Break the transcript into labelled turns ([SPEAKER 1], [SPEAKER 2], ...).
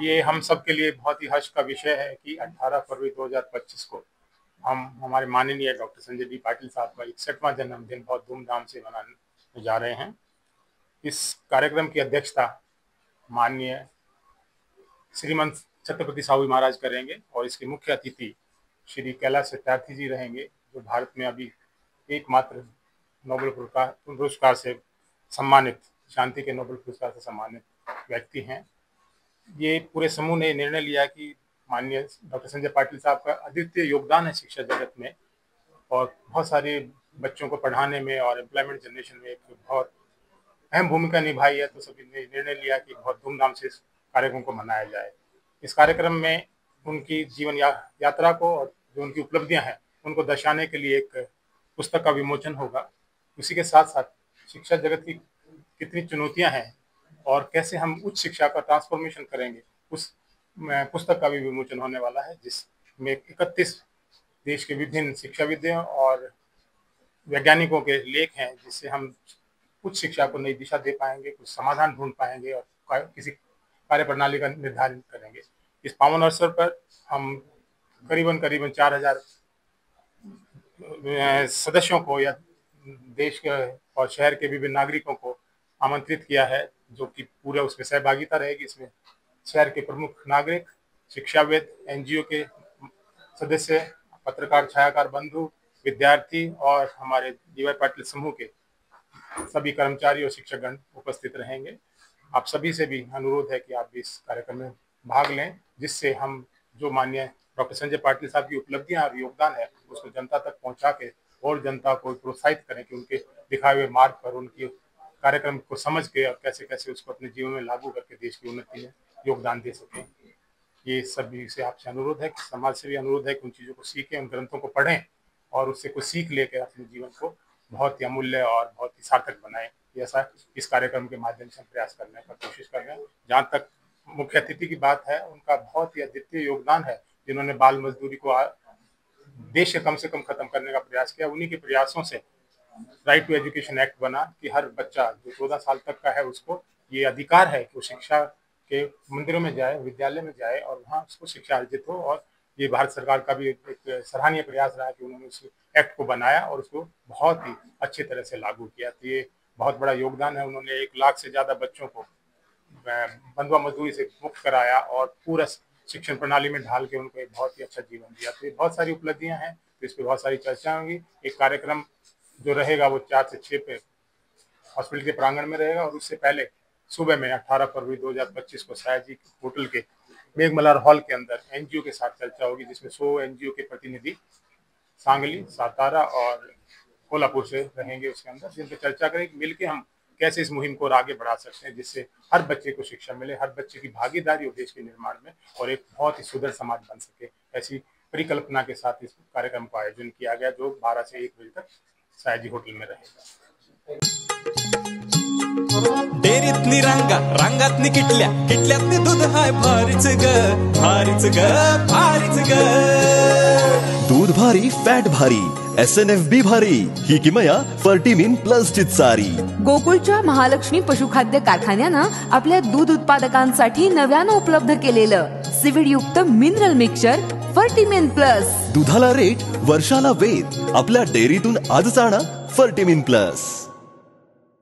[SPEAKER 1] ये हम सब के लिए बहुत ही हर्ष का विषय है कि 18 फरवरी 2025 को हम हमारे माननीय डॉक्टर संजय डी पाटिल साहब का 61वां जन्मदिन बहुत धूमधाम से मनाने जा रहे हैं। इस कार्यक्रम की अध्यक्षता माननीय श्रीमंत छत्रपति साहू महाराज करेंगे और इसके मुख्य अतिथि श्री कैलाश सत्यार्थी जी रहेंगे, जो भारत में अभी एकमात्र नोबेल पुरस्कार से सम्मानित, शांति के नोबेल पुरस्कार से सम्मानित व्यक्ति हैं। ये पूरे समूह ने निर्णय लिया कि माननीय डॉक्टर संजय पाटिल साहब का अद्वितीय योगदान है शिक्षा जगत में और बहुत सारे बच्चों को पढ़ाने में और एम्प्लॉयमेंट जनरेशन में एक बहुत अहम भूमिका निभाई है। तो सभी ने निर्णय लिया कि बहुत धूमधाम से इस कार्यक्रम को मनाया जाए। इस कार्यक्रम में उनकी जीवन यात्रा को और जो उनकी उपलब्धियां हैं उनको दर्शाने के लिए एक पुस्तक का विमोचन होगा। उसी के साथ साथ शिक्षा जगत की कितनी चुनौतियां हैं और कैसे हम उच्च शिक्षा का ट्रांसफॉर्मेशन करेंगे, उस पुस्तक का भी विमोचन होने वाला है, जिसमें 31 देश के विभिन्न शिक्षाविदों और वैज्ञानिकों के लेख हैं, जिससे हम उच्च शिक्षा को नई दिशा दे पाएंगे, कुछ समाधान ढूंढ पाएंगे और किसी कार्य प्रणाली का निर्धारण करेंगे। इस पावन अवसर पर हम करीबन 4000 सदस्यों को या देश के और शहर के विभिन्न नागरिकों को आमंत्रित किया है, जो कि पूरा उसमें सहभागिता रहेगी। इसमें शहर के प्रमुख नागरिक, शिक्षाविद, एनजीओ के सदस्य, पत्रकार, छायाकार बंधु, विद्यार्थी और हमारे डीवाई पाटिल समूह के सभी कर्मचारी और शिक्षकगण उपस्थित रहेंगे। आप सभी से भी अनुरोध है कि आप भी इस कार्यक्रम में भाग लें, जिससे हम जो माननीय डॉक्टर संजय पाटिल साहब की उपलब्धियां और योगदान है उसको जनता तक पहुंचा के और जनता को प्रोत्साहित करें कि उनके दिखाए हुए मार्ग पर उनकी कार्यक्रम को समझ के और कैसे कैसे उसको अपने जीवन में लागू करके देश की उन्नति में योगदान दे सकें। ये सभी से आपसे अनुरोध है, कि समाज से भी अनुरोध है कि उन चीज़ों को सीखें, उन ग्रंथों को पढ़ें और उससे कुछ सीख लेकर अपने जीवन को बहुत ही अमूल्य और बहुत ही सार्थक बनाएं। ऐसा इस कार्यक्रम के माध्यम से हम प्रयास करने का कोशिश कर रहे हैं। जहाँ तक मुख्य अतिथि की बात है, उनका बहुत ही अद्वितीय योगदान है, जिन्होंने बाल मजदूरी को देश से कम खत्म करने का प्रयास किया। उन्हीं के प्रयासों से राइट टू एजुकेशन एक्ट बना कि हर बच्चा जो 14 साल तक का है उसको ये अधिकार है कि वो शिक्षा के मंदिरों में जाए, विद्यालय में जाए और वहाँ उसको शिक्षा अर्जित हो। और ये भारत सरकार का भी एक सराहनीय प्रयास रहा कि उन्होंने उस एक्ट को बनाया और उसको बहुत ही अच्छी तरह से लागू किया। तो ये बहुत बड़ा योगदान है। उन्होंने 1 लाख से ज़्यादा बच्चों को बंधुआ मजदूरी से मुक्त कराया और पूरा शिक्षण प्रणाली में ढाल के उनको एक बहुत ही अच्छा जीवन दिया। तो ये बहुत सारी उपलब्धियां हैं, तो इस पर बहुत सारी चर्चा होंगी। एक कार्यक्रम जो रहेगा वो 4 से 6 पे हॉस्पिटल के प्रांगण में रहेगा और उससे पहले सुबह में 18 फरवरी 2025 को सयाजी होटल के मेघमल्हार हॉल के अंदर एनजीओ के साथ चर्चा होगी, जिसमें 100 एनजीओ के प्रतिनिधि सांगली, सातारा और कोल्हापुर से रहेंगे उसके अंदर, जिन पर चर्चा करेंगे मिलकर हम कैसे इस मुहिम को आगे बढ़ा सकते हैं, जिससे हर बच्चे को शिक्षा मिले, हर बच्चे की भागीदारी हो देश के निर्माण में और एक बहुत ही सुंदर समाज बन सके। ऐसी परिकल्पना के साथ इस कार्यक्रम का आयोजन किया गया, जो 12 से 1 बजे तक सयाजी होटल में रहेगा।
[SPEAKER 2] डेरीतनी रांगा, रांगातनी किटल्या, किटल्यातनी दूध हाय भारीच ग, भारीच ग, भारीच ग।
[SPEAKER 3] दूध भारी, फॅट भारी, SNFB भारी, ही किमया फर्टिमिन प्लस ची सारी।
[SPEAKER 4] गोकुळच्या महालक्ष्मी पशुखाद्य कारखान्यानं आपल्या दूध उत्पादकांसाठी नव्यानं उपलब्ध केलेलं सीविड युक्त मिनरल मिक्सचर फर्टिमिन प्लस।
[SPEAKER 3] दुधाला रेट, वर्षाला वेद, आपल्या डेअरीतून आजच आणा फर्टिमिन प्लस।